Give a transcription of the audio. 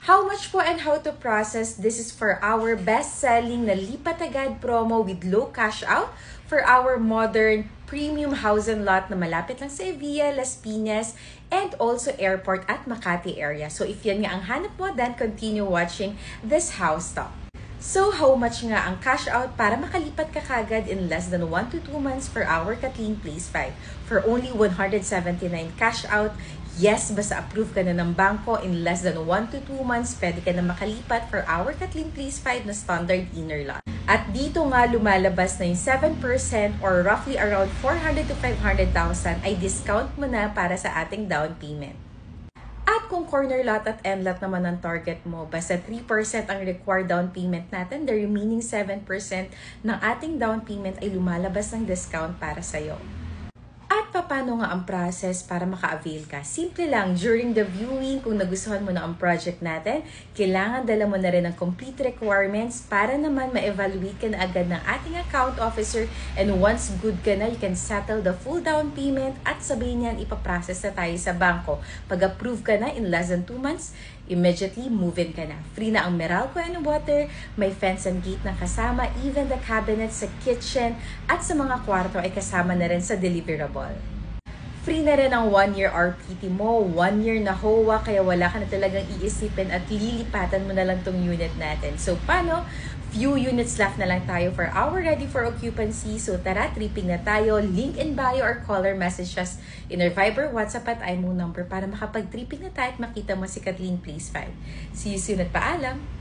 How much po and how to process? This is for our best-selling na Lipat Agad promo with low cash out for our modern premium house and lot na malapit lang sa Evia, Las Piñas, and also airport at Makati area. So if yan nga ang hanap mo, then continue watching this house talk. So how much nga ang cash out para makalipat ka kagad in less than 1 to 2 months for our Kathleen Place 5? For only 179 cash out, yes, basta approve ka na ng bangko in less than 1 to 2 months, pwede ka na makalipat for our Kathleen Place 5 na standard inner lot. At dito nga lumalabas na yung 7% or roughly around 400 to 500,000 ay discount mo na para sa ating down payment. At kung corner lot at end lot naman ang target mo, basta 3% ang required down payment natin, the remaining 7% ng ating down payment ay lumalabas ng discount para sa'yo. At paano nga ang process para maka-avail ka? Simple lang, during the viewing, kung nagustuhan mo na ang project natin, kailangan dala mo na rin ang complete requirements para naman ma-evaluate ka na agad ng ating account officer, and once good ka na, you can settle the full down payment at sabihin niyan, ipaprocess na tayo sa bangko. Pag-approve ka na in less than 2 months, immediately move in ka na. Free na ang Meralco and water, may fence and gate na kasama, even the cabinet sa kitchen at sa mga kwarto ay kasama na rin sa deliverable. Free na rin ang 1-year RPT mo, 1 year na HOA, kaya wala ka na talagang iisipin at lilipatan mo na lang tong unit natin. So paano? Few units left na lang tayo for our ready for occupancy. So tara, tripping na tayo. Link in bio or caller message us in our Viber, WhatsApp at IMO number para makapag-tripping na tayo at makita mo si Kathleen Place 5. See you soon at paalam!